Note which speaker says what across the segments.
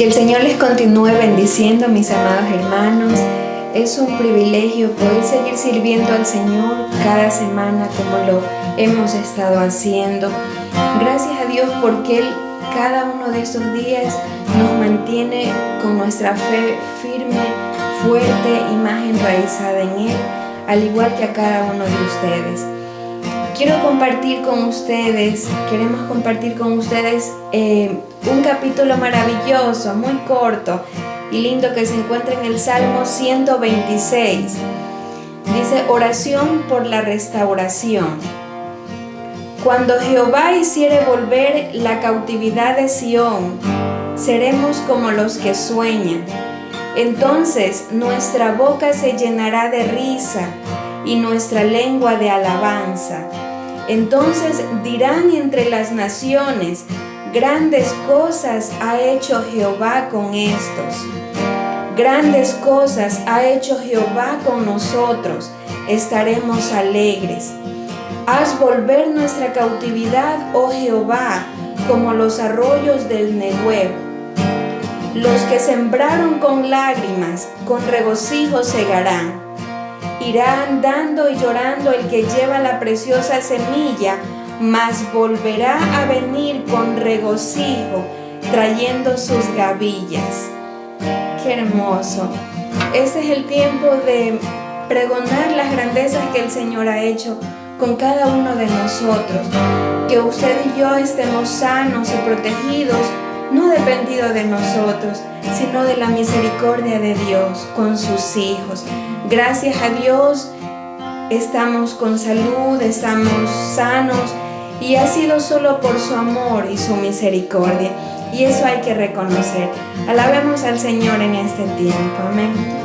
Speaker 1: Que el Señor les continúe bendiciendo, mis amados hermanos. Es un privilegio poder seguir sirviendo al Señor cada semana como lo hemos estado haciendo. Gracias a Dios porque Él cada uno de estos días nos mantiene con nuestra fe firme, fuerte y más enraizada en Él, al igual que a cada uno de ustedes. Queremos compartir con ustedes un capítulo maravilloso, muy corto y lindo que se encuentra en el Salmo 126. Dice: oración por la restauración. Cuando Jehová hiciere volver la cautividad de Sión, seremos como los que sueñan. Entonces nuestra boca se llenará de risa y nuestra lengua de alabanza. Entonces dirán entre las naciones: grandes cosas ha hecho Jehová con estos. Grandes cosas ha hecho Jehová con nosotros, estaremos alegres. Haz volver nuestra cautividad, oh Jehová, como los arroyos del Neguev. Los que sembraron con lágrimas, con regocijo segarán. Irá andando y llorando el que lleva la preciosa semilla, mas volverá a venir con regocijo, trayendo sus gavillas. ¡Qué hermoso! Este es el tiempo de pregonar las grandezas que el Señor ha hecho con cada uno de nosotros. Que usted y yo estemos sanos y protegidos, no dependido de nosotros, sino de la misericordia de Dios con sus hijos. Gracias a Dios estamos con salud, estamos sanos, y ha sido solo por su amor y su misericordia, y eso hay que reconocer. Alabemos al Señor en este tiempo. Amén.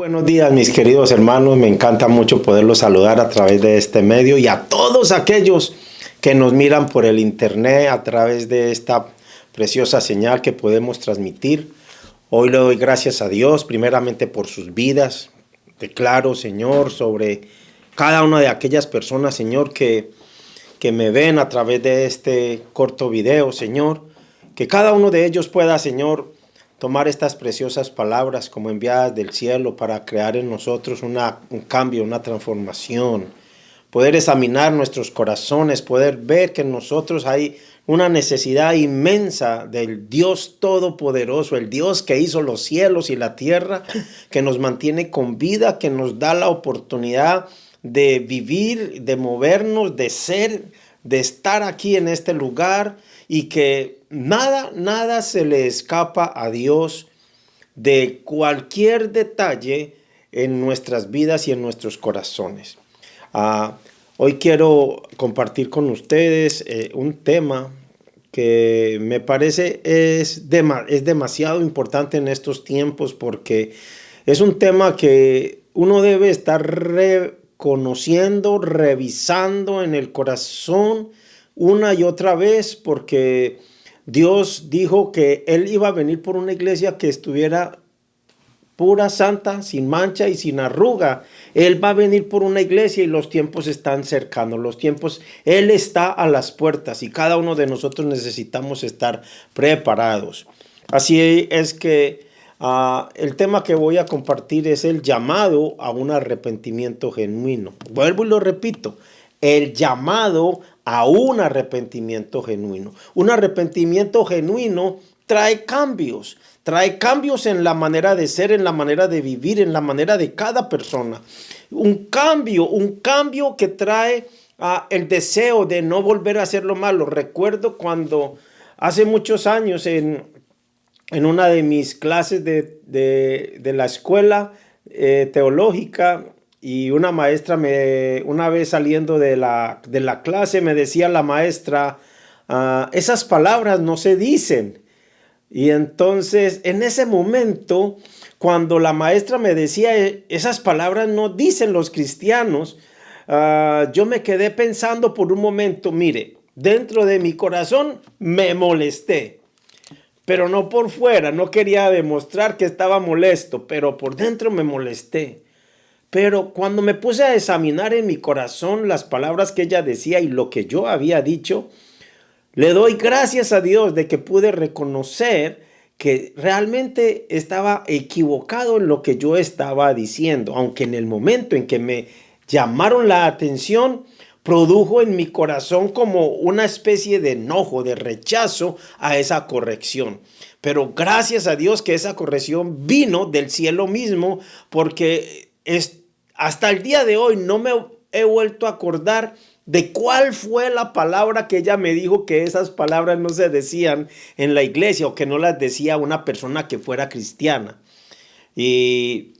Speaker 2: Buenos días, mis queridos hermanos. Me encanta mucho poderlos saludar a través de este medio y a todos aquellos que nos miran por el internet a través de esta preciosa señal que podemos transmitir. Hoy le doy gracias a Dios primeramente por sus vidas. Declaro, Señor, sobre cada una de aquellas personas, Señor, que me ven a través de este corto video, Señor. Que cada uno de ellos pueda, Señor, tomar estas preciosas palabras como enviadas del cielo para crear en nosotros un cambio, una transformación. Poder examinar nuestros corazones, poder ver que en nosotros hay una necesidad inmensa del Dios Todopoderoso, el Dios que hizo los cielos y la tierra, que nos mantiene con vida, que nos da la oportunidad de vivir, de movernos, de ser, de estar aquí en este lugar, y que nada se le escapa a Dios de cualquier detalle en nuestras vidas y en nuestros corazones. Hoy quiero compartir con ustedes un tema que me parece es demasiado importante en estos tiempos, porque es un tema que uno debe estar reconociendo, revisando en el corazón una y otra vez, porque Dios dijo que Él iba a venir por una iglesia que estuviera pura, santa, sin mancha y sin arruga. Él va a venir por una iglesia y los tiempos están cercanos. Los tiempos, Él está a las puertas y cada uno de nosotros necesitamos estar preparados. Así es que el tema que voy a compartir es el llamado a un arrepentimiento genuino. Vuelvo y lo repito, el llamado a un arrepentimiento genuino. Un arrepentimiento genuino trae cambios en la manera de ser, en la manera de vivir, en la manera de cada persona. Un cambio que trae el deseo de no volver a hacer lo malo. Recuerdo cuando hace muchos años en una de mis clases de la escuela teológica, y una maestra una vez saliendo de la clase me decía la maestra, esas palabras no se dicen. Y entonces en ese momento, cuando la maestra me decía esas palabras no dicen los cristianos, yo me quedé pensando por un momento. Mire, dentro de mi corazón me molesté, pero no por fuera, no quería demostrar que estaba molesto, pero por dentro me molesté. Pero cuando me puse a examinar en mi corazón las palabras que ella decía y lo que yo había dicho, le doy gracias a Dios de que pude reconocer que realmente estaba equivocado en lo que yo estaba diciendo, aunque en el momento en que me llamaron la atención, produjo en mi corazón como una especie de enojo, de rechazo a esa corrección. Pero gracias a Dios que esa corrección vino del cielo mismo, porque hasta el día de hoy no me he vuelto a acordar de cuál fue la palabra que ella me dijo que esas palabras no se decían en la iglesia, o que no las decía una persona que fuera cristiana. Y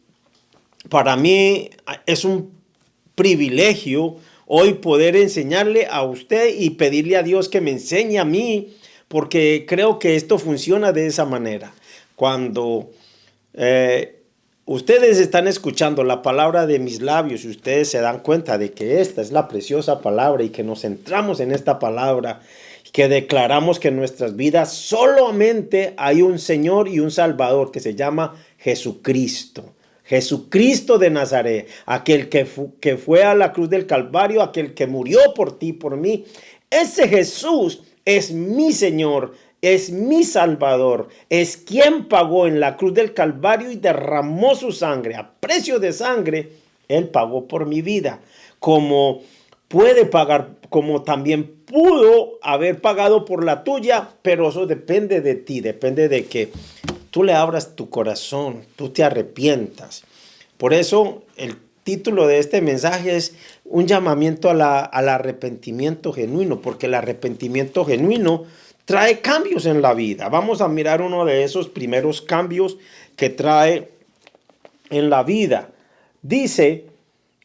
Speaker 2: para mí es un privilegio hoy poder enseñarle a usted y pedirle a Dios que me enseñe a mí, porque creo que esto funciona de esa manera. Cuando ustedes están escuchando la palabra de mis labios y ustedes se dan cuenta de que esta es la preciosa palabra y que nos centramos en esta palabra, que declaramos que en nuestras vidas solamente hay un Señor y un Salvador que se llama Jesucristo. Jesucristo de Nazaret, aquel que fue a la cruz del Calvario, aquel que murió por ti, por mí. Ese Jesús es mi Señor, es mi Salvador, es quien pagó en la cruz del Calvario y derramó su sangre. A precio de sangre, Él pagó por mi vida. Como puede pagar, como también pudo haber pagado por la tuya, pero eso depende de ti, depende de que tú le abras tu corazón, tú te arrepientas. Por eso el título de este mensaje es un llamamiento al arrepentimiento genuino, porque el arrepentimiento genuino trae cambios en la vida. Vamos a mirar uno de esos primeros cambios que trae en la vida. Dice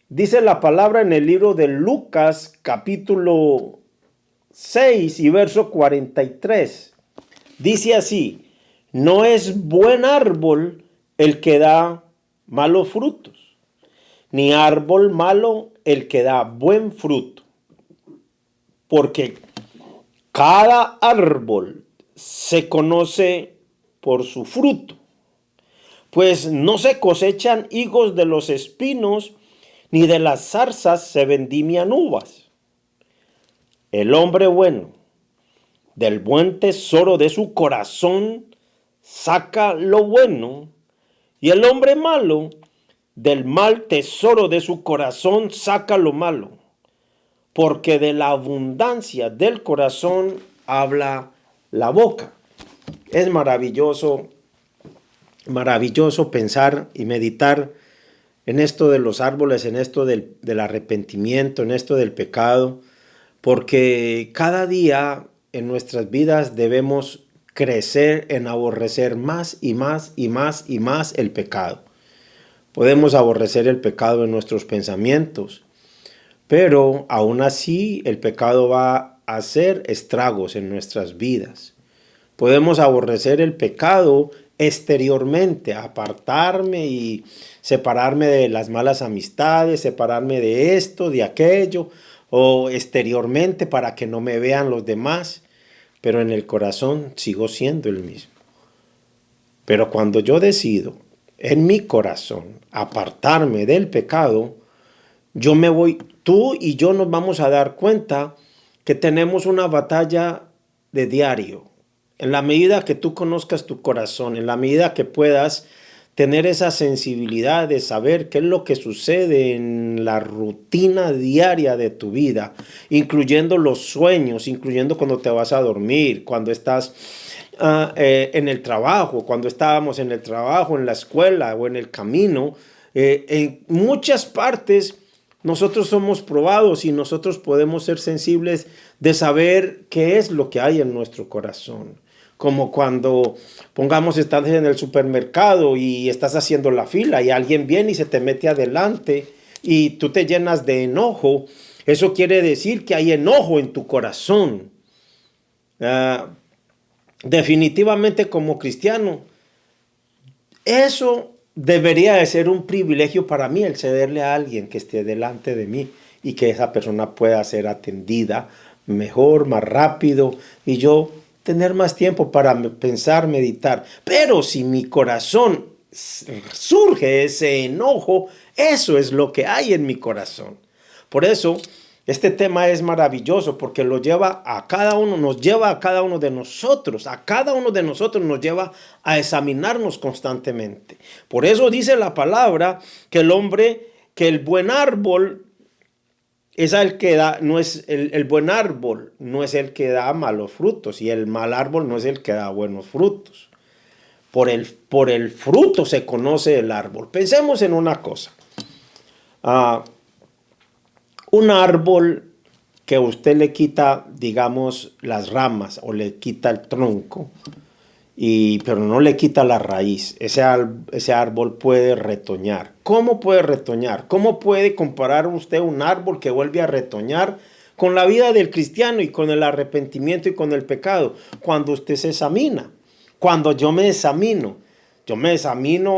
Speaker 2: la palabra en el libro de Lucas, capítulo 6 y verso 43. Dice así: no es buen árbol el que da malos frutos, ni árbol malo el que da buen fruto. Porque cada árbol se conoce por su fruto, pues no se cosechan higos de los espinos, ni de las zarzas se vendimian uvas. El hombre bueno, del buen tesoro de su corazón, saca lo bueno, y el hombre malo, del mal tesoro de su corazón, saca lo malo, porque de la abundancia del corazón habla la boca. Es maravilloso, maravilloso pensar y meditar en esto de los árboles, en esto del arrepentimiento, en esto del pecado, porque cada día en nuestras vidas debemos crecer en aborrecer más y más y más y más el pecado. Podemos aborrecer el pecado en nuestros pensamientos, pero aún así el pecado va a hacer estragos en nuestras vidas. Podemos aborrecer el pecado exteriormente, apartarme y separarme de las malas amistades, separarme de esto, de aquello, o exteriormente para que no me vean los demás, pero en el corazón sigo siendo el mismo. Pero cuando yo decido en mi corazón apartarme del pecado, yo me voy, tú y yo nos vamos a dar cuenta que tenemos una batalla de diario. En la medida que tú conozcas tu corazón, en la medida que puedas tener esa sensibilidad de saber qué es lo que sucede en la rutina diaria de tu vida, incluyendo los sueños, incluyendo cuando te vas a dormir, cuando estás en el trabajo, cuando estábamos en el trabajo, en la escuela o en el camino, en muchas partes nosotros somos probados y nosotros podemos ser sensibles de saber qué es lo que hay en nuestro corazón. Como cuando, pongamos, estás en el supermercado y estás haciendo la fila y alguien viene y se te mete adelante y tú te llenas de enojo. Eso quiere decir que hay enojo en tu corazón. Definitivamente como cristiano, eso debería de ser un privilegio para mí, el cederle a alguien que esté delante de mí y que esa persona pueda ser atendida mejor, más rápido y yo tener más tiempo para pensar, meditar. Pero si mi corazón surge ese enojo, eso es lo que hay en mi corazón. Por eso, este tema es maravilloso porque lo lleva a cada uno, nos lleva a cada uno de nosotros, nos lleva a examinarnos constantemente. Por eso dice la palabra que el buen árbol es el que da, no es el buen árbol, no es el que da malos frutos, y el mal árbol no es el que da buenos frutos. Por el fruto se conoce el árbol. Pensemos en una cosa. Un árbol que usted le quita, digamos, las ramas o le quita el tronco, pero no le quita la raíz. Ese árbol puede retoñar. ¿Cómo puede retoñar? ¿Cómo puede comparar usted un árbol que vuelve a retoñar con la vida del cristiano y con el arrepentimiento y con el pecado? Cuando usted se examina, cuando yo me examino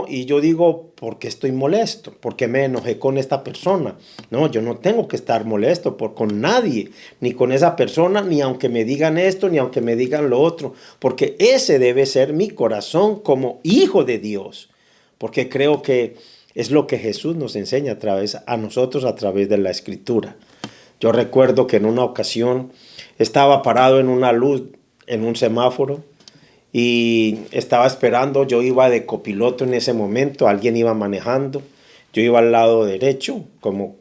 Speaker 2: y yo digo, ¿por qué estoy molesto? ¿Por qué me enojé con esta persona? No, yo no tengo que estar molesto con nadie, ni con esa persona, ni aunque me digan esto, ni aunque me digan lo otro, porque ese debe ser mi corazón como hijo de Dios, porque creo que es lo que Jesús nos enseña a nosotros a través de la Escritura. Yo recuerdo que en una ocasión estaba parado en una luz, en un semáforo, y estaba esperando. Yo iba de copiloto en ese momento, alguien iba manejando, yo iba al lado derecho como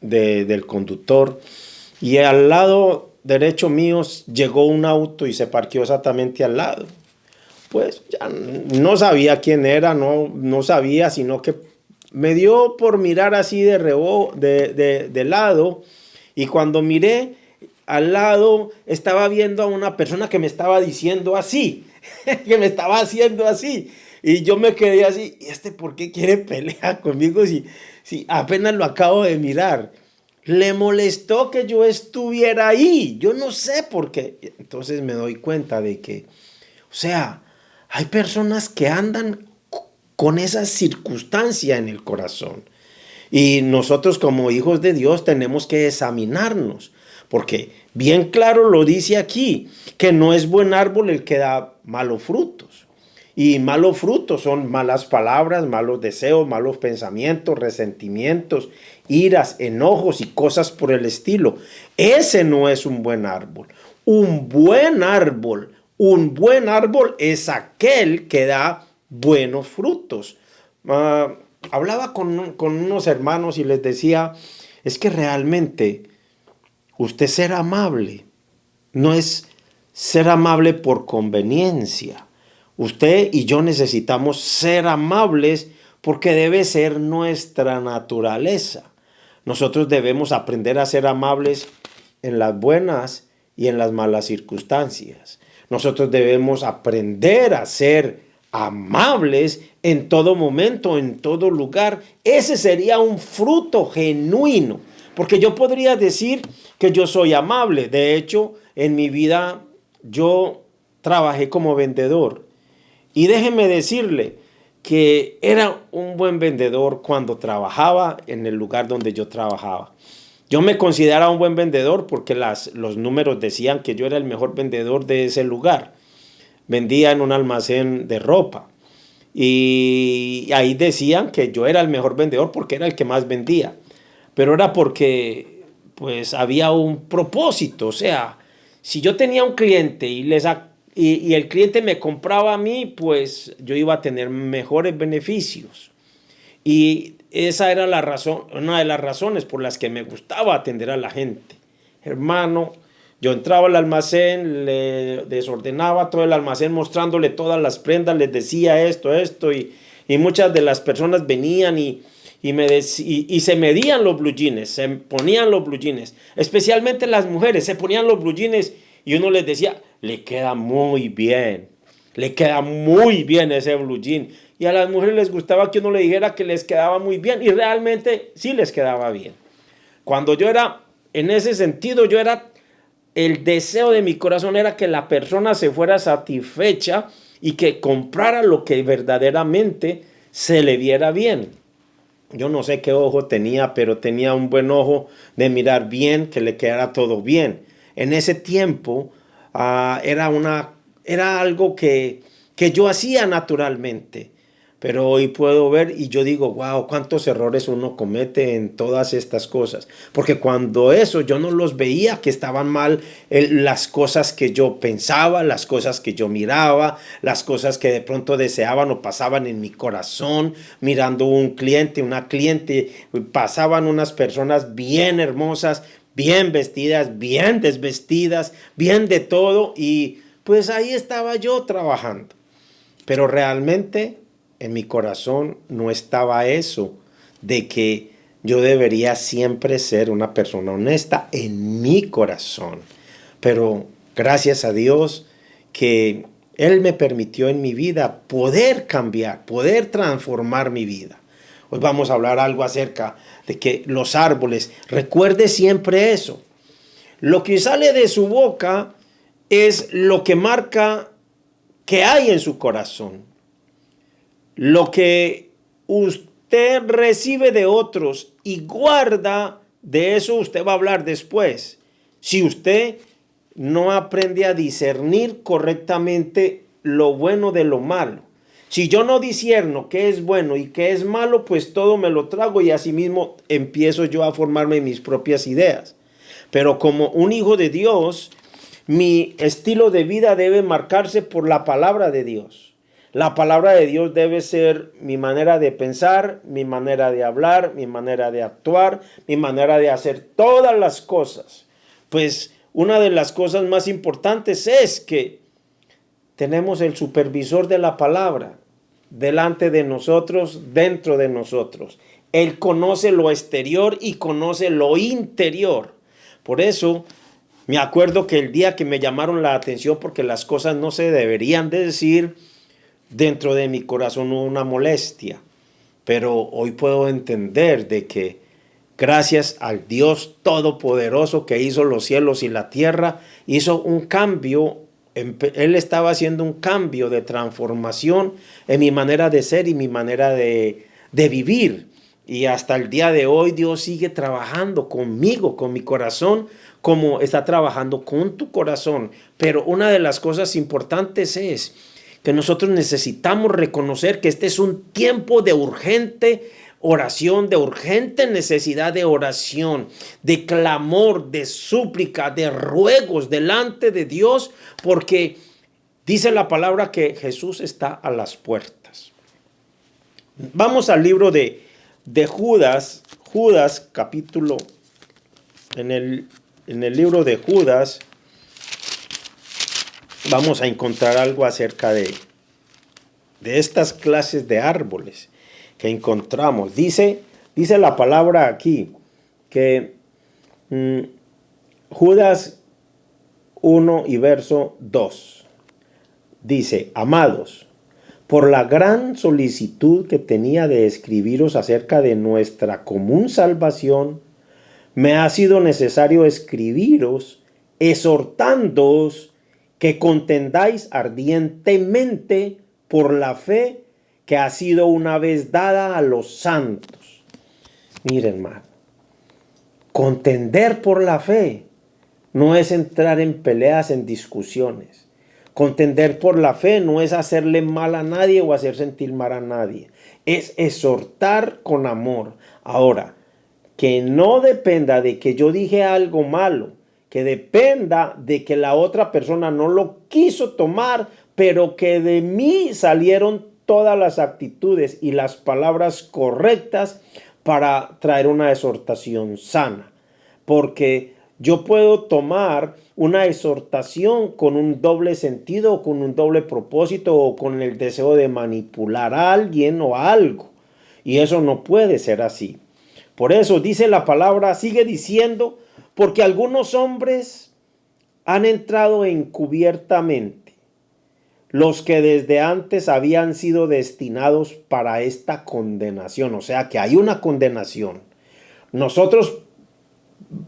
Speaker 2: del conductor, y al lado derecho mío llegó un auto y se parqueó exactamente al lado. Pues ya no sabía quién era, no sabía, sino que me dio por mirar así de lado, y cuando miré al lado estaba viendo a una persona que me estaba diciendo así, que me estaba haciendo así, y yo me quedé así, ¿y este por qué quiere pelear conmigo si apenas lo acabo de mirar? Le molestó que yo estuviera ahí, yo no sé por qué. Entonces me doy cuenta de que, o sea, hay personas que andan con esa circunstancia en el corazón. Y nosotros como hijos de Dios tenemos que examinarnos, porque bien claro lo dice aquí, que no es buen árbol el que da malos frutos. Y malos frutos son malas palabras, malos deseos, malos pensamientos, resentimientos, iras, enojos y cosas por el estilo. Ese no es un buen árbol. Un buen árbol es aquel que da buenos frutos. Hablaba con unos hermanos y les decía, es que realmente usted ser amable no es ser amable por conveniencia. Usted y yo necesitamos ser amables porque debe ser nuestra naturaleza. Nosotros debemos aprender a ser amables en las buenas y en las malas circunstancias. Nosotros debemos aprender a ser amables en todo momento, en todo lugar. Ese sería un fruto genuino, porque yo podría decir que yo soy amable. De hecho, en mi vida yo trabajé como vendedor y déjeme decirle que era un buen vendedor cuando trabajaba en el lugar donde yo trabajaba. Yo me consideraba un buen vendedor porque los números decían que yo era el mejor vendedor de ese lugar. Vendía en un almacén de ropa y ahí decían que yo era el mejor vendedor porque era el que más vendía, pero era porque pues había un propósito. O sea, si yo tenía un cliente y el cliente me compraba a mí, pues yo iba a tener mejores beneficios. Y esa era la razón, una de las razones por las que me gustaba atender a la gente. Hermano, yo entraba al almacén, le desordenaba todo el almacén mostrándole todas las prendas, les decía esto, y muchas de las personas venían y se medían los blue jeans, se ponían los blue jeans, especialmente las mujeres se ponían los blue jeans y uno les decía, le queda muy bien ese blue jean. Y a las mujeres les gustaba que uno le dijera que les quedaba muy bien y realmente sí les quedaba bien. Cuando yo era, en ese sentido, el deseo de mi corazón era que la persona se fuera satisfecha y que comprara lo que verdaderamente se le viera bien. Yo no sé qué ojo tenía, pero tenía un buen ojo de mirar bien, que le quedara todo bien. En ese tiempo era algo que yo hacía naturalmente. Pero hoy puedo ver y yo digo, wow, cuántos errores uno comete en todas estas cosas. Porque cuando eso yo no los veía que estaban mal, las cosas que yo pensaba, las cosas que yo miraba, las cosas que de pronto deseaban o pasaban en mi corazón, mirando un cliente, una cliente, pasaban unas personas bien hermosas, bien vestidas, bien desvestidas, bien de todo. Y pues ahí estaba yo trabajando. Pero realmente en mi corazón no estaba eso de que yo debería siempre ser una persona honesta en mi corazón. Pero gracias a Dios que Él me permitió en mi vida poder cambiar, poder transformar mi vida. Hoy vamos a hablar algo acerca de que los árboles, recuerde siempre eso. Lo que sale de su boca es lo que marca que hay en su corazón. Lo que usted recibe de otros y guarda, de eso usted va a hablar después. Si usted no aprende a discernir correctamente lo bueno de lo malo. Si yo no discierno qué es bueno y qué es malo, pues todo me lo trago y asimismo empiezo yo a formarme mis propias ideas. Pero como un hijo de Dios, mi estilo de vida debe marcarse por la palabra de Dios. La palabra de Dios debe ser mi manera de pensar, mi manera de hablar, mi manera de actuar, mi manera de hacer todas las cosas. Pues una de las cosas más importantes es que tenemos el supervisor de la palabra delante de nosotros, dentro de nosotros. Él conoce lo exterior y conoce lo interior. Por eso me acuerdo que el día que me llamaron la atención porque las cosas no se deberían de decir, dentro de mi corazón hubo una molestia, pero hoy puedo entender de que gracias al Dios Todopoderoso que hizo los cielos y la tierra, hizo un cambio Él estaba haciendo un cambio de transformación en mi manera de ser y mi manera de vivir. Y hasta el día de hoy Dios sigue trabajando conmigo, con mi corazón, como está trabajando con tu corazón. Pero una de las cosas importantes es que nosotros necesitamos reconocer que este es un tiempo de urgente oración, de urgente necesidad de oración, de clamor, de súplica, de ruegos delante de Dios, porque dice la palabra que Jesús está a las puertas. Vamos al libro de Judas, capítulo, en el libro de Judas, vamos a encontrar algo acerca de estas clases de árboles que encontramos. Dice la palabra aquí que Judas 1 y verso 2 dice: amados, por la gran solicitud que tenía de escribiros acerca de nuestra común salvación, me ha sido necesario escribiros, exhortándoos que contendáis ardientemente por la fe que ha sido una vez dada a los santos. Miren, hermano, contender por la fe no es entrar en peleas, en discusiones. Contender por la fe no es hacerle mal a nadie o hacer sentir mal a nadie. Es exhortar con amor. Ahora, que no dependa de que yo dije algo malo, que dependa de que la otra persona no lo quiso tomar, pero que de mí salieron todas las actitudes y las palabras correctas para traer una exhortación sana. Porque yo puedo tomar una exhortación con un doble sentido, con un doble propósito o con el deseo de manipular a alguien o a algo. Y eso no puede ser así. Por eso dice la palabra, sigue diciendo, porque algunos hombres han entrado encubiertamente, los que desde antes habían sido destinados para esta condenación. O sea que hay una condenación. Nosotros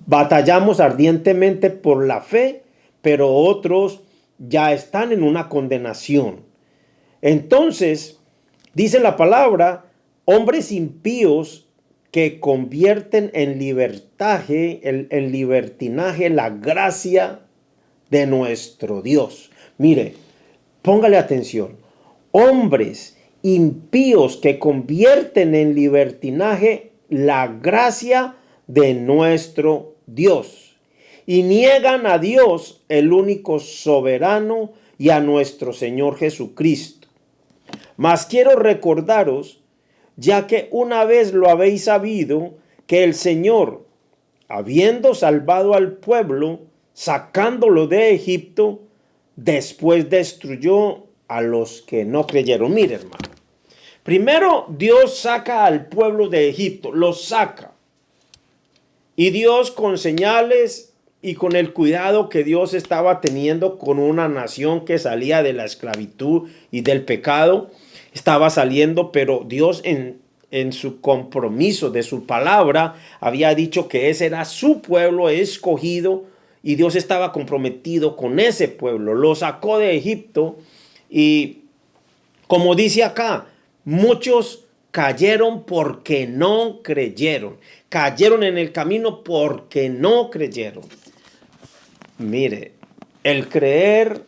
Speaker 2: batallamos ardientemente por la fe, pero otros ya están en una condenación. Entonces, dice la palabra, hombres impíos que convierten en libertinaje la gracia de nuestro Dios. Mire, póngale atención. Hombres impíos que convierten en libertinaje la gracia de nuestro Dios y niegan a Dios, el único soberano, y a nuestro Señor Jesucristo. Mas quiero recordaros, ya que una vez lo habéis sabido, que el Señor, habiendo salvado al pueblo, sacándolo de Egipto, después destruyó a los que no creyeron. Mire, hermano, primero Dios saca al pueblo de Egipto, lo saca. Y Dios, con señales y con el cuidado que Dios estaba teniendo con una nación que salía de la esclavitud y del pecado, estaba saliendo, pero Dios en su compromiso de su palabra había dicho que ese era su pueblo escogido y Dios estaba comprometido con ese pueblo. Lo sacó de Egipto y, como dice acá, muchos cayeron porque no creyeron. Cayeron en el camino porque no creyeron. Mire, el creer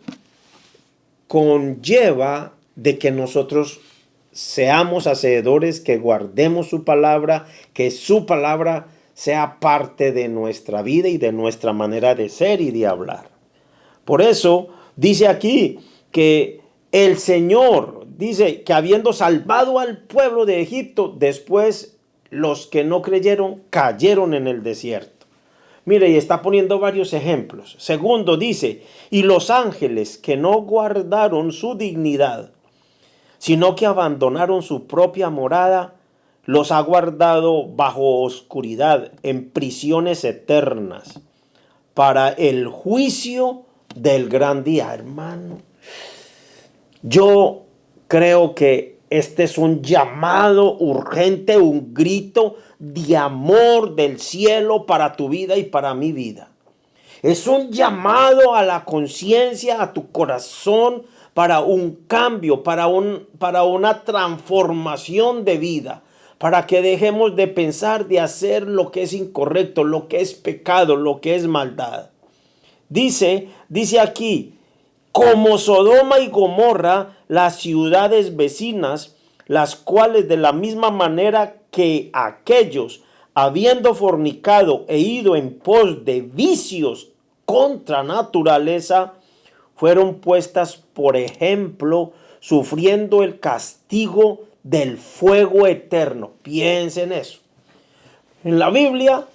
Speaker 2: conlleva de que nosotros seamos hacedores, que guardemos su palabra, que su palabra sea parte de nuestra vida y de nuestra manera de ser y de hablar. Por eso dice aquí que el Señor dice que habiendo salvado al pueblo de Egipto, después los que no creyeron cayeron en el desierto. Mire, y está poniendo varios ejemplos. Segundo, dice, y los ángeles que no guardaron su dignidad, sino que abandonaron su propia morada, los ha guardado bajo oscuridad en prisiones eternas para el juicio del gran día. Hermano, yo creo que este es un llamado urgente, un grito de amor del cielo para tu vida y para mi vida. Es un llamado a la conciencia, a tu corazón, para un cambio, para una transformación de vida, para que dejemos de pensar, de hacer lo que es incorrecto, lo que es pecado, lo que es maldad. Dice aquí, como Sodoma y Gomorra, las ciudades vecinas, las cuales de la misma manera que aquellos, habiendo fornicado e ido en pos de vicios contra naturaleza, fueron puestas por ejemplo, sufriendo el castigo del fuego eterno. Piensen eso. En la Biblia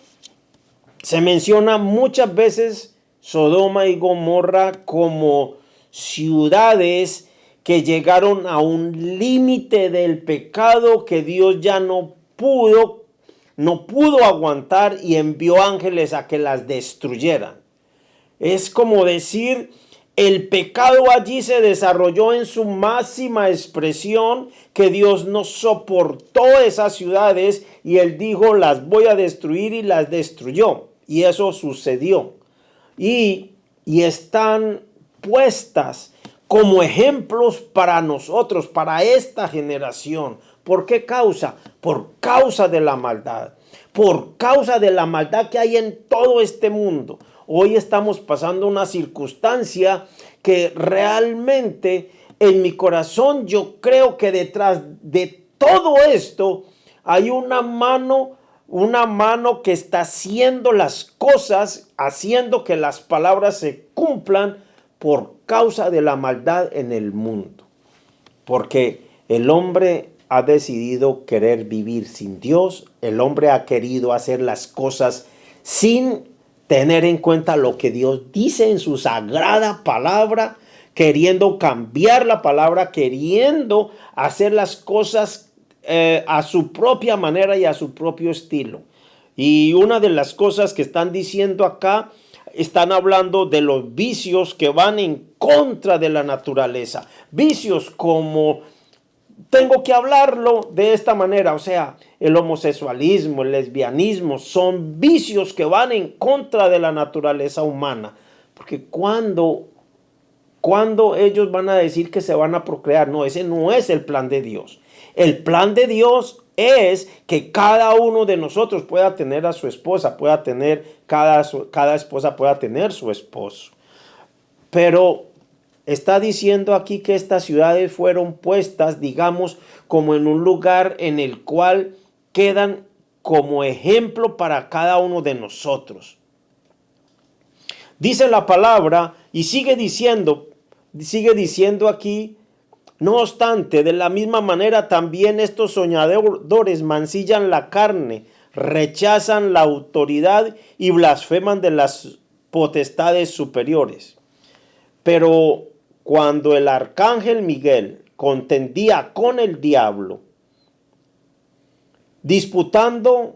Speaker 2: se menciona muchas veces Sodoma y Gomorra como ciudades que llegaron a un límite del pecado que Dios ya no pudo aguantar y envió ángeles a que las destruyeran. Es como decir, el pecado allí se desarrolló en su máxima expresión, que Dios no soportó esas ciudades y Él dijo, las voy a destruir, y las destruyó. Y eso sucedió. Y están puestas como ejemplos para nosotros, para esta generación. ¿Por qué causa? Por causa de la maldad. Por causa de la maldad que hay en todo este mundo. Hoy estamos pasando una circunstancia que realmente en mi corazón yo creo que detrás de todo esto hay una mano que está haciendo las cosas, haciendo que las palabras se cumplan por causa de la maldad en el mundo. Porque el hombre ha decidido querer vivir sin Dios, el hombre ha querido hacer las cosas sin tener en cuenta lo que Dios dice en su sagrada palabra, queriendo cambiar la palabra, queriendo hacer las cosas a su propia manera y a su propio estilo. Y una de las cosas que están diciendo acá, están hablando de los vicios que van en contra de la naturaleza. Vicios como, tengo que hablarlo de esta manera, o sea, el homosexualismo, el lesbianismo, son vicios que van en contra de la naturaleza humana. Porque cuando ellos van a decir que se van a procrear, no, ese no es el plan de Dios. El plan de Dios es que cada uno de nosotros pueda tener a su esposa, cada esposa pueda tener su esposo. Pero está diciendo aquí que estas ciudades fueron puestas, digamos, como en un lugar en el cual quedan como ejemplo para cada uno de nosotros. Dice la palabra y sigue diciendo aquí, no obstante, de la misma manera también estos soñadores mancillan la carne, rechazan la autoridad y blasfeman de las potestades superiores. Pero cuando el arcángel Miguel contendía con el diablo, disputando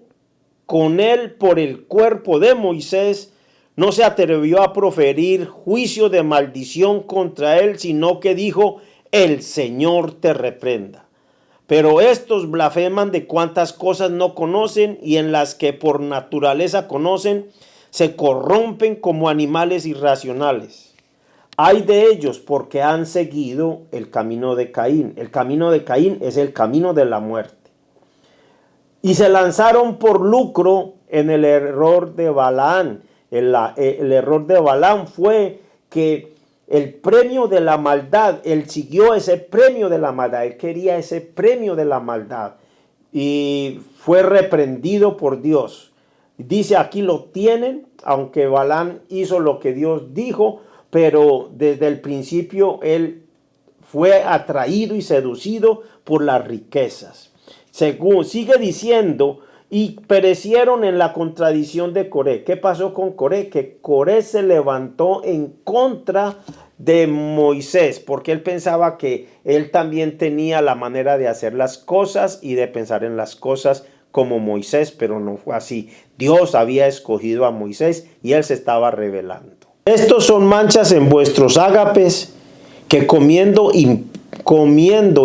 Speaker 2: con él por el cuerpo de Moisés, no se atrevió a proferir juicio de maldición contra él, sino que dijo, el Señor te reprenda. Pero estos blasfeman de cuantas cosas no conocen, y en las que por naturaleza conocen, se corrompen como animales irracionales. Ay de ellos, porque han seguido el camino de Caín. El camino de Caín es el camino de la muerte. Y se lanzaron por lucro en el error de Balaam. El error de Balaam fue que el premio de la maldad, él siguió ese premio de la maldad, él quería ese premio de la maldad y fue reprendido por Dios. Dice aquí lo tienen, aunque Balaam hizo lo que Dios dijo, pero desde el principio él fue atraído y seducido por las riquezas. Según sigue diciendo, y perecieron en la contradicción de Coré. ¿Qué pasó con Coré? Que Coré se levantó en contra de Moisés, porque él pensaba que él también tenía la manera de hacer las cosas y de pensar en las cosas como Moisés, pero no fue así. Dios había escogido a Moisés y él se estaba revelando. Estos son manchas en vuestros ágapes, que comiendo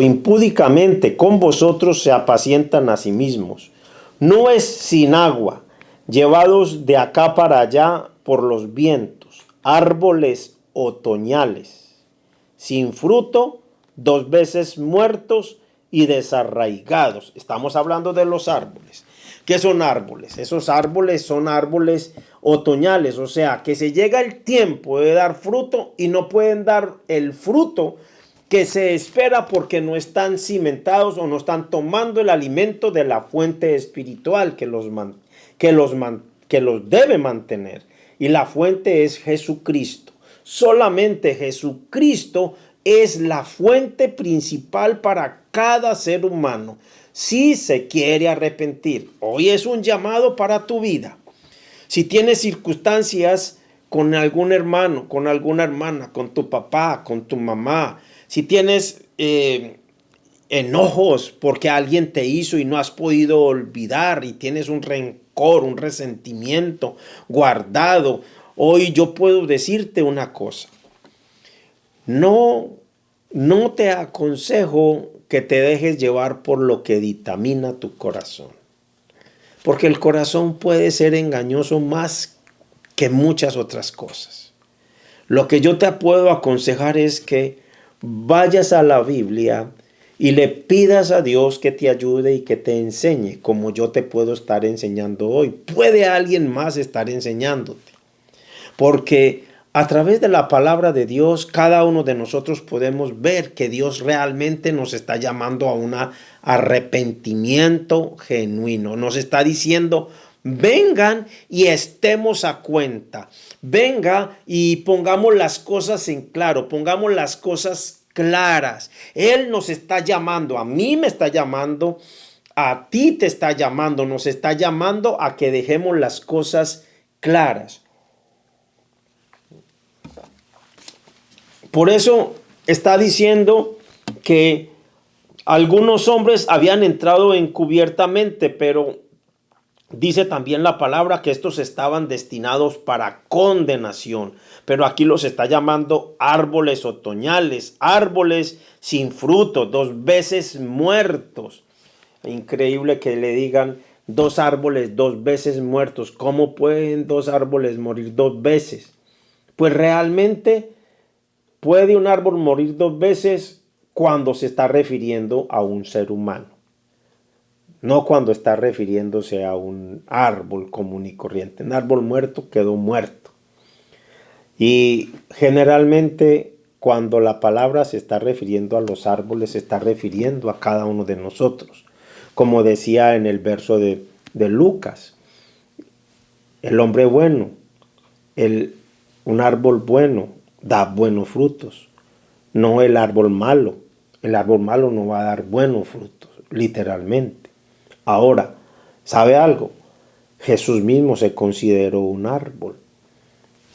Speaker 2: impúdicamente con vosotros se apacientan a sí mismos. No es sin agua, llevados de acá para allá por los vientos, árboles otoñales, sin fruto, 2 veces muertos y desarraigados. Estamos hablando de los árboles. ¿Qué son árboles? Esos árboles son árboles otoñales, o sea, que se llega el tiempo de dar fruto y no pueden dar el fruto que se espera porque no están cimentados o no están tomando el alimento de la fuente espiritual que los debe mantener. Y la fuente es Jesucristo. Solamente Jesucristo es la fuente principal para cada ser humano. Si se quiere arrepentir, hoy es un llamado para tu vida. Si tienes circunstancias con algún hermano, con alguna hermana, con tu papá, con tu mamá, si tienes enojos porque alguien te hizo y no has podido olvidar y tienes un rencor, un resentimiento guardado, hoy yo puedo decirte una cosa. No te aconsejo que te dejes llevar por lo que dictamina tu corazón. Porque el corazón puede ser engañoso más que muchas otras cosas. Lo que yo te puedo aconsejar es que vayas a la Biblia y le pidas a Dios que te ayude y que te enseñe, como yo te puedo estar enseñando hoy. Puede alguien más estar enseñándote. Porque a través de la palabra de Dios, cada uno de nosotros podemos ver que Dios realmente nos está llamando a un arrepentimiento genuino. Nos está diciendo, vengan y estemos a cuenta. Venga y pongamos las cosas en claro, pongamos las cosas claras. Él nos está llamando, a mí me está llamando, a ti te está llamando, nos está llamando a que dejemos las cosas claras. Por eso está diciendo que algunos hombres habían entrado encubiertamente, pero dice también la palabra que estos estaban destinados para condenación. Pero aquí los está llamando árboles otoñales, árboles sin fruto, 2 veces muertos. Increíble que le digan 2 árboles 2 veces muertos. ¿Cómo pueden 2 árboles morir 2 veces? Pues realmente puede un árbol morir 2 veces cuando se está refiriendo a un ser humano. No cuando está refiriéndose a un árbol común y corriente. Un árbol muerto quedó muerto. Y generalmente cuando la palabra se está refiriendo a los árboles, se está refiriendo a cada uno de nosotros. Como decía en el verso de Lucas, el hombre bueno, un árbol bueno da buenos frutos, no el árbol malo. El árbol malo no va a dar buenos frutos, literalmente. Ahora, ¿sabe algo? Jesús mismo se consideró un árbol.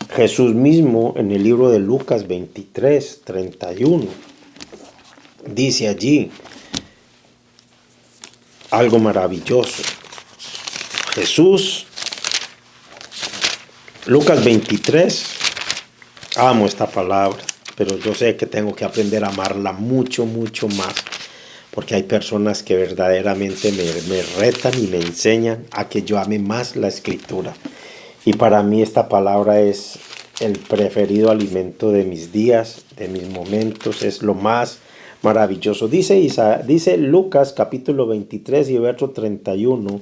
Speaker 2: Jesús mismo en el libro de Lucas 23, 31, dice allí algo maravilloso. Jesús, Lucas 23, amo esta palabra, pero yo sé que tengo que aprender a amarla mucho, mucho más. Porque hay personas que verdaderamente me retan y me enseñan a que yo ame más la Escritura. Y para mí esta palabra es el preferido alimento de mis días, de mis momentos, es lo más maravilloso. Dice Lucas capítulo 23 y verso 31,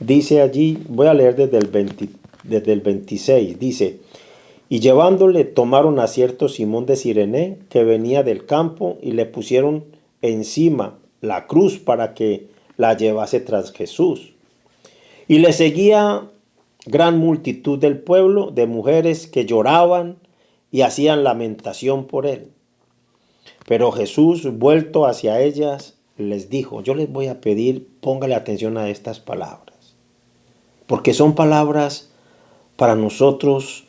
Speaker 2: dice allí, voy a leer desde el 26, dice, y llevándole tomaron a cierto Simón de Cirene que venía del campo y le pusieron encima la cruz para que la llevase tras Jesús. Y le seguía gran multitud del pueblo, de mujeres que lloraban y hacían lamentación por él. Pero Jesús, vuelto hacia ellas, les dijo, yo les voy a pedir, póngale atención a estas palabras, porque son palabras para nosotros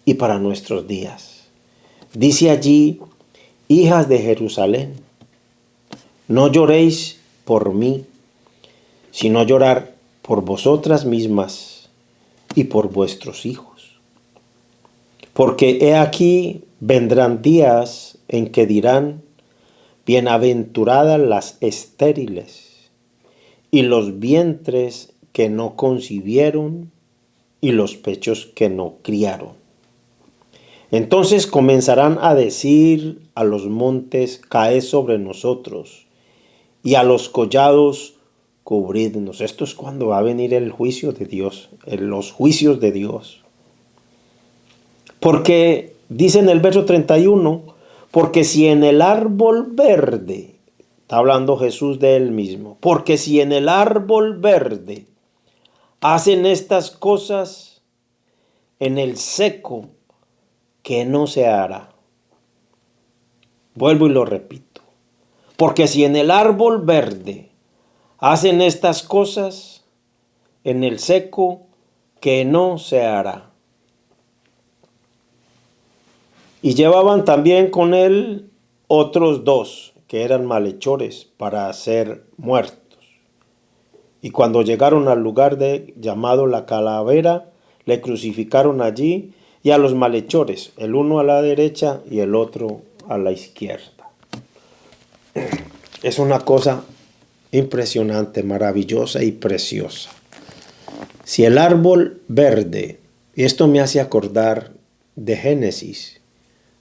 Speaker 2: y para nuestros días. Dice allí, hijas de Jerusalén, no lloréis por mí, sino llorar por vosotras mismas y por vuestros hijos. Porque he aquí vendrán días en que dirán, bienaventuradas las estériles y los vientres que no concibieron y los pechos que no criaron. Entonces comenzarán a decir a los montes, caed sobre nosotros, y a los collados, cubridnos. Esto es cuando va a venir el juicio de Dios, los juicios de Dios. Porque dice en el verso 31, porque si en el árbol verde, está hablando Jesús de él mismo, porque si en el árbol verde hacen estas cosas, en el seco, que no se hará. Vuelvo y lo repito. Porque si en el árbol verde hacen estas cosas, en el seco, que no se hará. Y llevaban también con él otros dos, que eran malhechores, para ser muertos. Y cuando llegaron al lugar llamado la Calavera, le crucificaron allí, y a los malhechores, el uno a la derecha y el otro a la izquierda. Es una cosa impresionante, maravillosa y preciosa. Si el árbol verde, y esto me hace acordar de Génesis,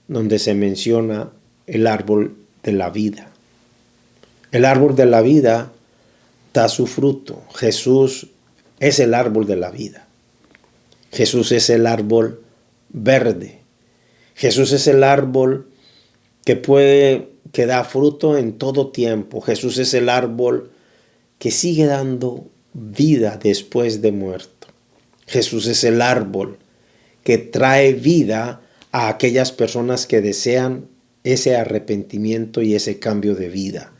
Speaker 2: donde se menciona el árbol de la vida. El árbol de la vida da su fruto. Jesús es el árbol de la vida. Jesús es el árbol verde. Jesús es el árbol que da fruto en todo tiempo. Jesús es el árbol que sigue dando vida después de muerto. Jesús es el árbol que trae vida a aquellas personas que desean ese arrepentimiento y ese cambio de vida.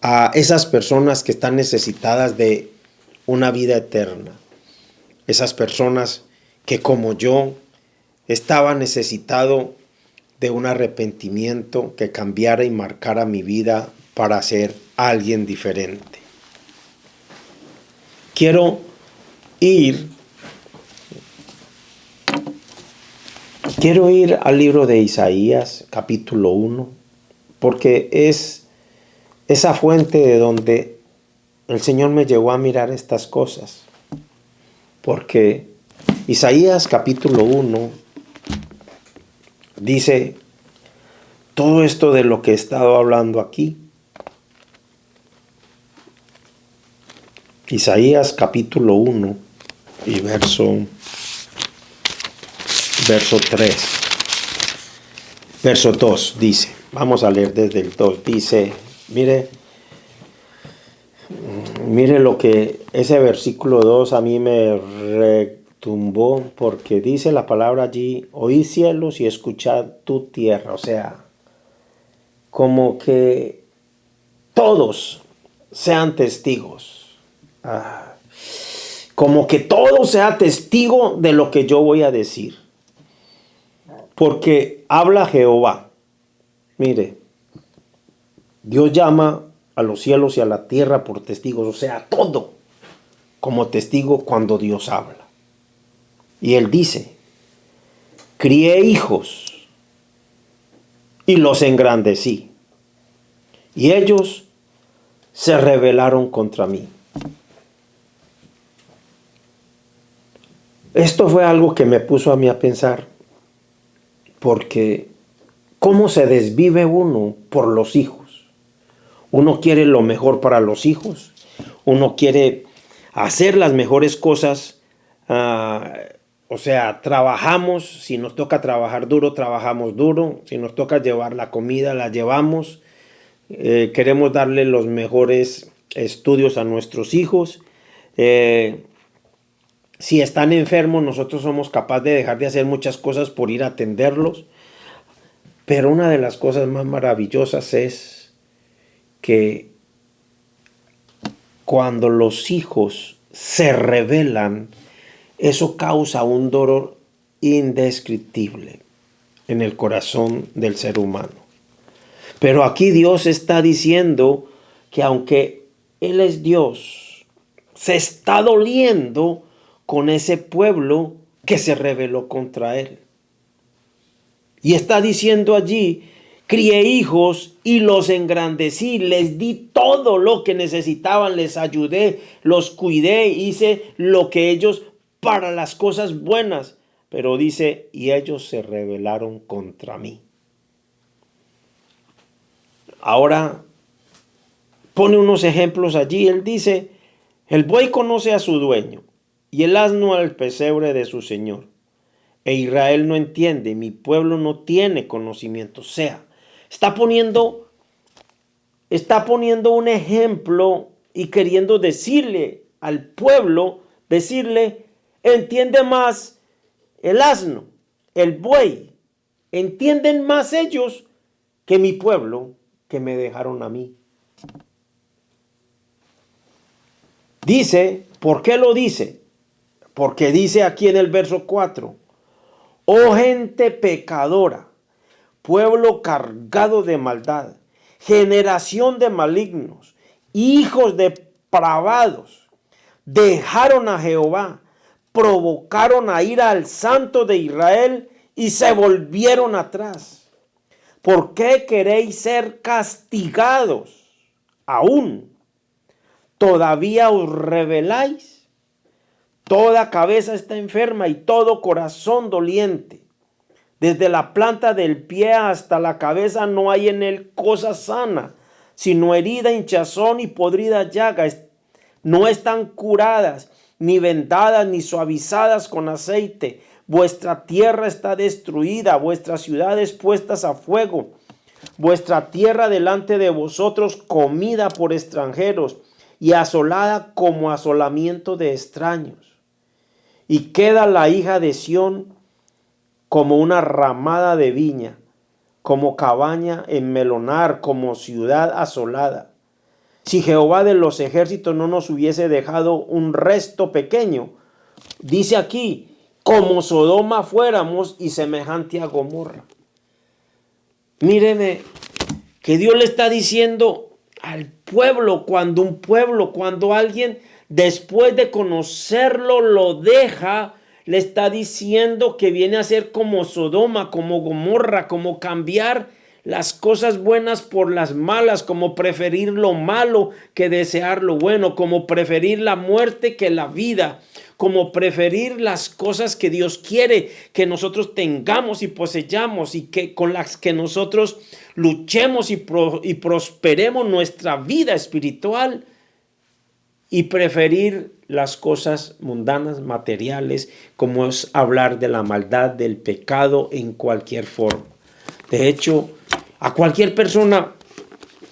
Speaker 2: A esas personas que están necesitadas de una vida eterna. Esas personas que como yo estaba necesitado de un arrepentimiento que cambiara y marcara mi vida para ser alguien diferente. Quiero ir al libro de Isaías, capítulo 1, porque es esa fuente de donde el Señor me llevó a mirar estas cosas. Porque Isaías capítulo 1 dice todo esto de lo que he estado hablando aquí. Isaías capítulo 1 y verso 3. Verso 2 dice, vamos a leer desde el 2, dice, mire lo que ese versículo 2 a mí me retumbó, porque dice la palabra allí, oíd cielos y escuchad tu tierra. O sea, como que todos sean testigos. Como que todo sea testigo de lo que yo voy a decir. Porque habla Jehová. Mire, Dios llama a los cielos y a la tierra por testigos, o sea, todo como testigo cuando Dios habla. Y Él dice, crié hijos y los engrandecí, y ellos se rebelaron contra mí. Esto fue algo que me puso a mí a pensar, porque ¿cómo se desvive uno por los hijos? Uno quiere lo mejor para los hijos, uno quiere hacer las mejores cosas, o sea, trabajamos, si nos toca trabajar duro, trabajamos duro, si nos toca llevar la comida, la llevamos, queremos darle los mejores estudios a nuestros hijos, si están enfermos, nosotros somos capaces de dejar de hacer muchas cosas por ir a atenderlos, pero una de las cosas más maravillosas es que cuando los hijos se rebelan, eso causa un dolor indescriptible en el corazón del ser humano. Pero aquí Dios está diciendo que aunque Él es Dios, se está doliendo con ese pueblo que se rebeló contra Él. Y está diciendo allí, crié hijos y los engrandecí, les di todo lo que necesitaban, les ayudé, los cuidé, hice lo que ellos para las cosas buenas, pero dice, y ellos se rebelaron contra mí. Ahora pone unos ejemplos allí. Él dice, el buey conoce a su dueño y el asno al pesebre de su señor. E Israel no entiende, mi pueblo no tiene conocimiento. O sea, está poniendo un ejemplo y queriendo decirle al pueblo, entiende más el asno, el buey, entienden más ellos que mi pueblo que me dejaron a mí. Dice, ¿por qué lo dice? Porque dice aquí en el verso 4, oh gente pecadora, pueblo cargado de maldad, generación de malignos, hijos depravados, dejaron a Jehová, provocaron a ira al Santo de Israel y se volvieron atrás. ¿Por qué queréis ser castigados aún? ¿Todavía os rebeláis? Toda cabeza está enferma y todo corazón doliente. Desde la planta del pie hasta la cabeza no hay en él cosa sana, sino herida, hinchazón y podrida llaga. No están curadas, ni vendadas, ni suavizadas con aceite. Vuestra tierra está destruida, vuestras ciudades puestas a fuego. Vuestra tierra delante de vosotros comida por extranjeros y asolada como asolamiento de extraños. Y queda la hija de Sión como una ramada de viña, como cabaña en melonar, como ciudad asolada. Si Jehová de los ejércitos no nos hubiese dejado un resto pequeño, dice aquí, como Sodoma fuéramos y semejante a Gomorra. Míreme, que Dios le está diciendo al pueblo, cuando alguien después de conocerlo lo deja, le está diciendo que viene a ser como Sodoma, como Gomorra, como cambiar las cosas buenas por las malas, como preferir lo malo que desear lo bueno, como preferir la muerte que la vida, como preferir las cosas que Dios quiere que nosotros tengamos y poseyamos y que con las que nosotros luchemos y prosperemos nuestra vida espiritual, y preferir las cosas mundanas, materiales, como es hablar de la maldad, del pecado en cualquier forma. De hecho, a cualquier persona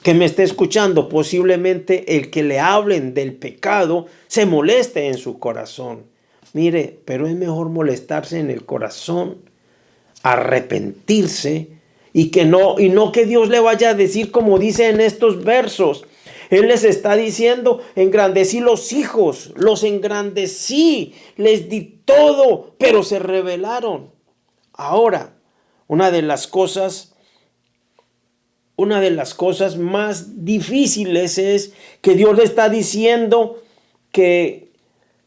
Speaker 2: que me esté escuchando, posiblemente el que le hablen del pecado se moleste en su corazón. Mire, pero es mejor molestarse en el corazón, arrepentirse y no que Dios le vaya a decir como dice en estos versos. Él les está diciendo, engrandecí los hijos, los engrandecí, les di todo, pero se rebelaron. Ahora, una de las cosas más difíciles es que Dios le está diciendo que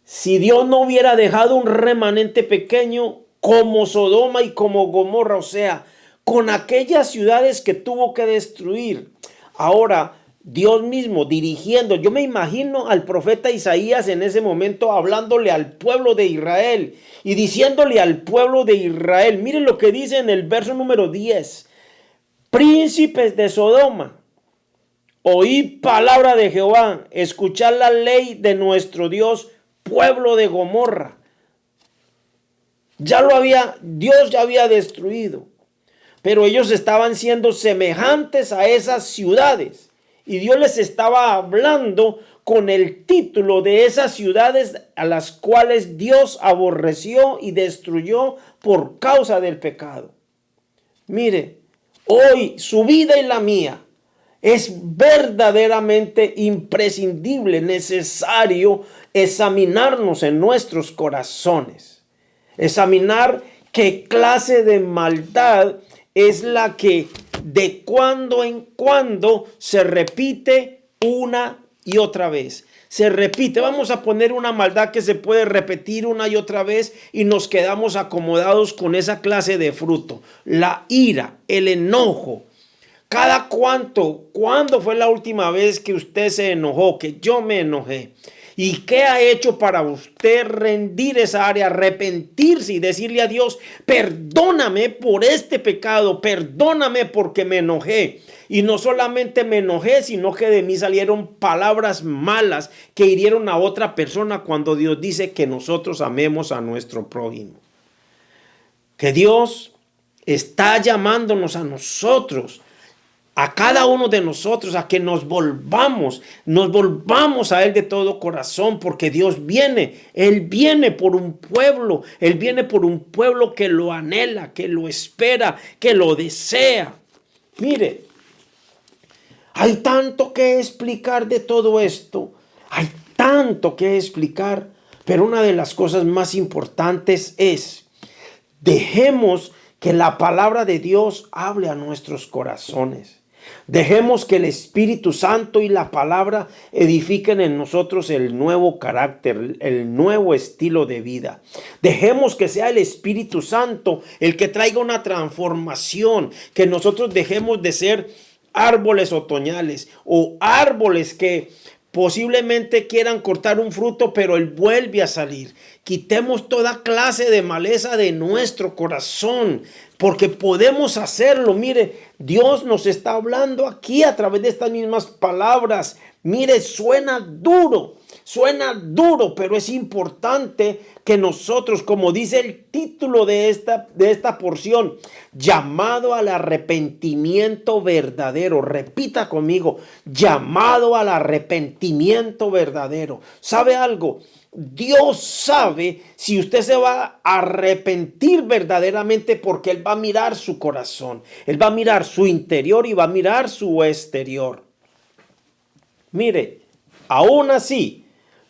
Speaker 2: si Dios no hubiera dejado un remanente pequeño como Sodoma y como Gomorra, o sea, con aquellas ciudades que tuvo que destruir. Ahora, Dios mismo dirigiendo, yo me imagino al profeta Isaías en ese momento hablándole al pueblo de Israel y diciéndole al pueblo de Israel, miren lo que dice en el verso número 10, príncipes de Sodoma, oíd palabra de Jehová, escuchad la ley de nuestro Dios, pueblo de Gomorra. Dios ya había destruido, pero ellos estaban siendo semejantes a esas ciudades. Y Dios les estaba hablando con el título de esas ciudades a las cuales Dios aborreció y destruyó por causa del pecado. Mire, hoy su vida y la mía es verdaderamente imprescindible, necesario examinarnos en nuestros corazones. Examinar qué clase de maldad es la que de cuando en cuando se repite una y otra vez. Se repite, vamos a poner una maldad que se puede repetir una y otra vez y nos quedamos acomodados con esa clase de fruto. La ira, el enojo. ¿Cuándo fue la última vez que usted se enojó, que yo me enojé? ¿Y qué ha hecho para usted rendir esa área, arrepentirse y decirle a Dios, perdóname por este pecado, perdóname porque me enojé? Y no solamente me enojé, sino que de mí salieron palabras malas que hirieron a otra persona, cuando Dios dice que nosotros amemos a nuestro prójimo. Que Dios está llamándonos a nosotros, a cada uno de nosotros, a que nos volvamos a Él de todo corazón, porque Dios viene, Él viene por un pueblo, Él viene por un pueblo que lo anhela, que lo espera, que lo desea. Mire, hay tanto que explicar de todo esto, hay tanto que explicar, pero una de las cosas más importantes es, dejemos que la palabra de Dios hable a nuestros corazones. Dejemos que el Espíritu Santo y la palabra edifiquen en nosotros el nuevo carácter, el nuevo estilo de vida. Dejemos que sea el Espíritu Santo el que traiga una transformación, que nosotros dejemos de ser árboles otoñales o árboles que posiblemente quieran cortar un fruto, pero él vuelve a salir. Quitemos toda clase de maleza de nuestro corazón, porque podemos hacerlo. Mire, Dios nos está hablando aquí a través de estas mismas palabras. Mire, suena duro, pero es importante que nosotros, como dice el título de esta porción, llamado al arrepentimiento verdadero. Repita conmigo, llamado al arrepentimiento verdadero. ¿Sabe algo? Dios sabe si usted se va a arrepentir verdaderamente, porque Él va a mirar su corazón. Él va a mirar su interior y va a mirar su exterior. Mire, aún así,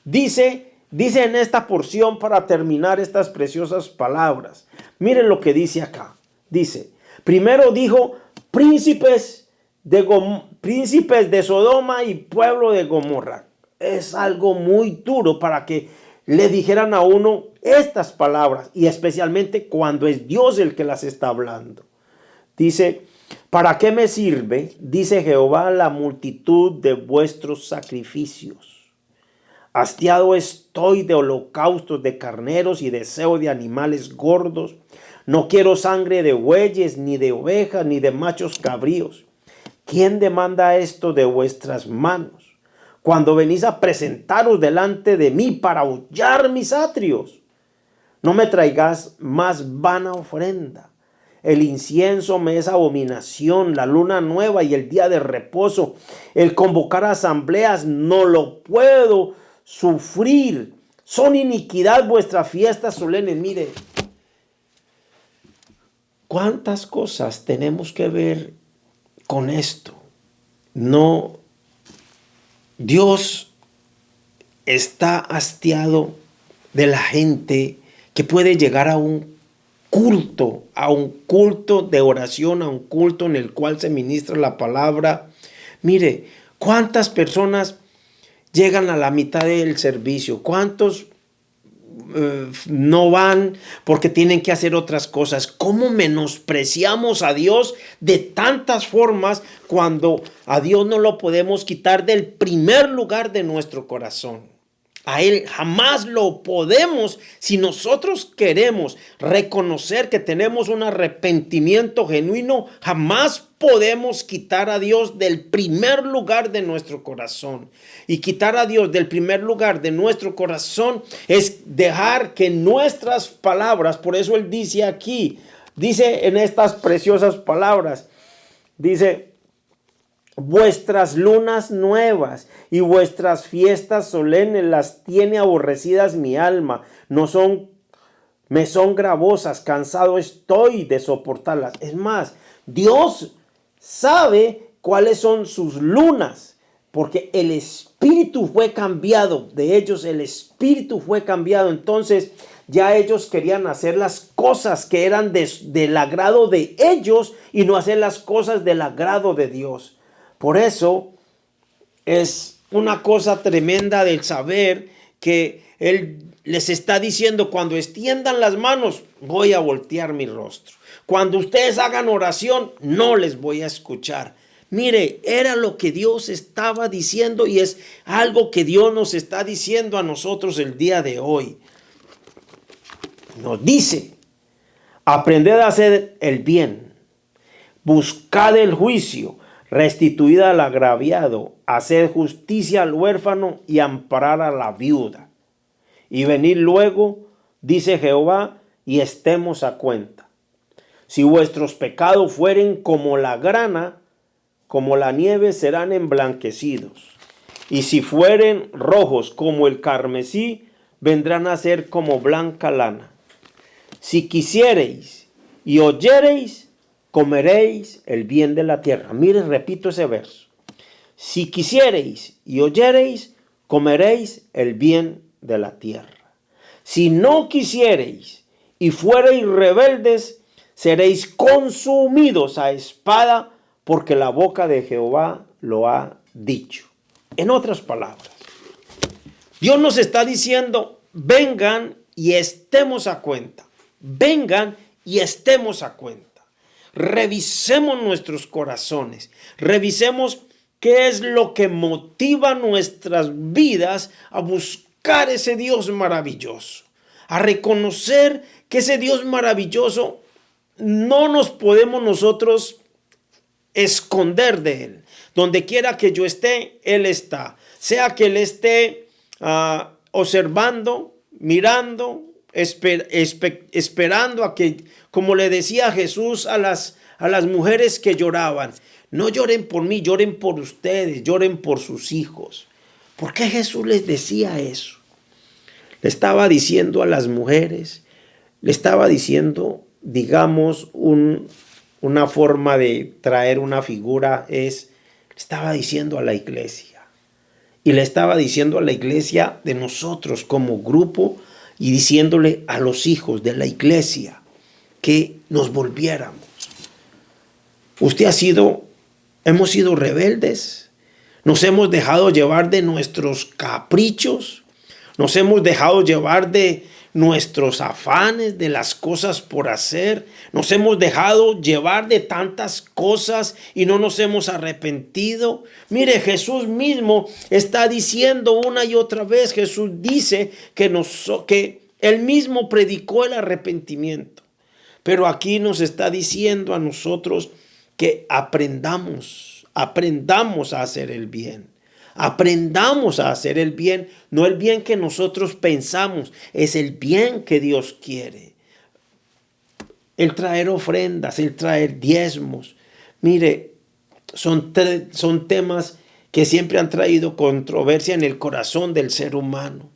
Speaker 2: dice en esta porción, para terminar estas preciosas palabras, miren lo que dice acá. Dice, primero dijo, príncipes de Sodoma y pueblo de Gomorra. Es algo muy duro para que le dijeran a uno estas palabras, y especialmente cuando es Dios el que las está hablando. Dice, ¿para qué me sirve, dice Jehová, la multitud de vuestros sacrificios? Hastiado estoy de holocaustos de carneros y deseo de animales gordos. No quiero sangre de bueyes, ni de ovejas, ni de machos cabríos. ¿Quién demanda esto de vuestras manos? Cuando venís a presentaros delante de mí para hollar mis atrios, no me traigas más vana ofrenda. El incienso me es abominación, la luna nueva y el día de reposo. El convocar asambleas no lo puedo sufrir. Son iniquidad vuestras fiestas solemnes. Mire, ¿cuántas cosas tenemos que ver con esto? No, Dios está hastiado de la gente que puede llegar a un culto de oración, a un culto en el cual se ministra la palabra. Mire, ¿cuántas personas llegan a la mitad del servicio? ¿Cuántos no van porque tienen que hacer otras cosas? ¿Cómo menospreciamos a Dios de tantas formas, cuando a Dios no lo podemos quitar del primer lugar de nuestro corazón? A Él jamás lo podemos, si nosotros queremos reconocer que tenemos un arrepentimiento genuino, jamás podemos quitar a Dios del primer lugar de nuestro corazón. Y quitar a Dios del primer lugar de nuestro corazón es dejar que nuestras palabras, por eso Él dice aquí, dice en estas preciosas palabras, dice, vuestras lunas nuevas y vuestras fiestas solemnes las tiene aborrecidas mi alma, me son gravosas, cansado estoy de soportarlas. Es más, Dios sabe cuáles son sus lunas, porque el espíritu fue cambiado de ellos, el espíritu fue cambiado. Entonces ya ellos querían hacer las cosas que eran del agrado de ellos y no hacer las cosas del agrado de Dios. Por eso es una cosa tremenda del saber que Él les está diciendo, cuando extiendan las manos, voy a voltear mi rostro. Cuando ustedes hagan oración, no les voy a escuchar. Mire, era lo que Dios estaba diciendo y es algo que Dios nos está diciendo a nosotros el día de hoy. Nos dice, aprended a hacer el bien, buscad el juicio, restituid al agraviado, haced justicia al huérfano y amparar a la viuda. Y venid luego, dice Jehová, y estemos a cuenta. Si vuestros pecados fueren como la grana, como la nieve serán emblanquecidos. Y si fueren rojos como el carmesí, vendrán a ser como blanca lana. Si quisiereis y oyereis, comeréis el bien de la tierra. Mire, repito ese verso. Si quisiereis y oyereis, comeréis el bien de la tierra. Si no quisiereis y fuereis rebeldes, seréis consumidos a espada, porque la boca de Jehová lo ha dicho. En otras palabras, Dios nos está diciendo, vengan y estemos a cuenta. Vengan y estemos a cuenta. Revisemos nuestros corazones. Revisemos qué es lo que motiva nuestras vidas a buscar ese Dios maravilloso. A reconocer que ese Dios maravilloso no nos podemos nosotros esconder de Él. Donde quiera que yo esté, Él está. Sea que Él esté observando, mirando, esperando a que, como le decía Jesús a las mujeres que lloraban, no lloren por mí, lloren por ustedes, lloren por sus hijos. ¿Por qué Jesús les decía eso? Le estaba diciendo a las mujeres, le estaba diciendo, digamos, una forma de traer una figura es, estaba diciendo a la iglesia. Y le estaba diciendo a la iglesia de nosotros como grupo y diciéndole a los hijos de la iglesia que nos volviéramos. Hemos sido rebeldes, nos hemos dejado llevar de nuestros caprichos, nos hemos dejado llevar de nuestros afanes, de las cosas por hacer, nos hemos dejado llevar de tantas cosas y no nos hemos arrepentido. Mire, Jesús mismo está diciendo una y otra vez, Jesús dice que Él mismo predicó el arrepentimiento, pero aquí nos está diciendo a nosotros que aprendamos a hacer el bien. Aprendamos a hacer el bien, no el bien que nosotros pensamos, es el bien que Dios quiere. El traer ofrendas, el traer diezmos. Mire, son temas que siempre han traído controversia en el corazón del ser humano.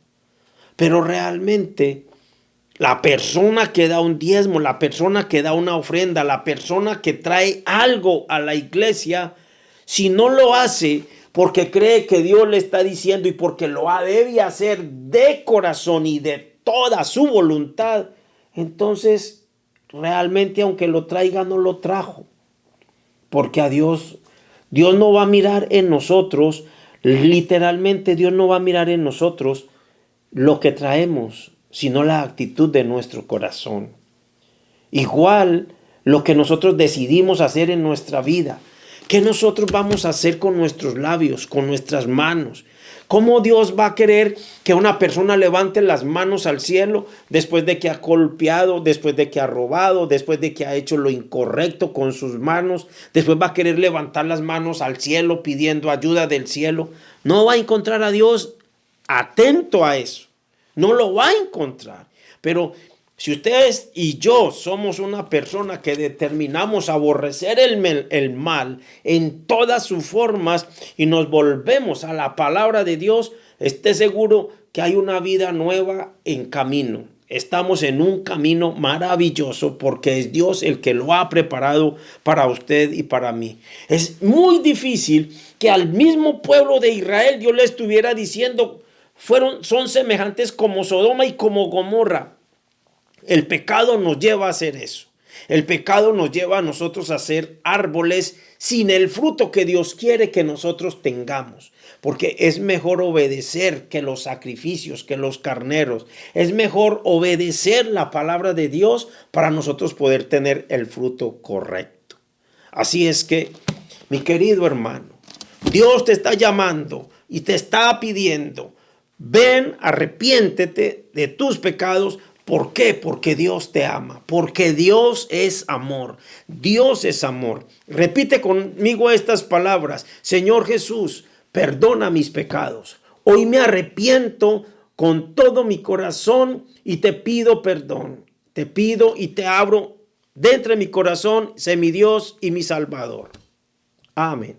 Speaker 2: Pero realmente la persona que da un diezmo, la persona que da una ofrenda, la persona que trae algo a la iglesia, si no lo hace porque cree que Dios le está diciendo y porque lo debe hacer de corazón y de toda su voluntad, entonces realmente aunque lo traiga no lo trajo. Porque a Dios no va a mirar en nosotros, literalmente Dios no va a mirar en nosotros lo que traemos, sino la actitud de nuestro corazón. Igual lo que nosotros decidimos hacer en nuestra vida. ¿Qué nosotros vamos a hacer con nuestros labios, con nuestras manos? ¿Cómo Dios va a querer que una persona levante las manos al cielo después de que ha golpeado, después de que ha robado, después de que ha hecho lo incorrecto con sus manos? Después va a querer levantar las manos al cielo pidiendo ayuda del cielo. No va a encontrar a Dios atento a eso. No lo va a encontrar. Pero si ustedes y yo somos una persona que determinamos aborrecer el mal en todas sus formas y nos volvemos a la palabra de Dios, esté seguro que hay una vida nueva en camino. Estamos en un camino maravilloso porque es Dios el que lo ha preparado para usted y para mí. Es muy difícil que al mismo pueblo de Israel Dios le estuviera diciendo, son semejantes como Sodoma y como Gomorra. El pecado nos lleva a hacer eso. El pecado nos lleva a nosotros a ser árboles sin el fruto que Dios quiere que nosotros tengamos. Porque es mejor obedecer que los sacrificios, que los carneros. Es mejor obedecer la palabra de Dios para nosotros poder tener el fruto correcto. Así es que Mi querido hermano, Dios te está llamando y te está pidiendo, ven, arrepiéntete de tus pecados. ¿Por qué? Porque Dios te ama, porque Dios es amor. Dios es amor. Repite conmigo estas palabras: Señor Jesús, perdona mis pecados. Hoy me arrepiento con todo mi corazón y te pido perdón. Te pido y te abro dentro de mi corazón, sé mi Dios y mi Salvador. Amén.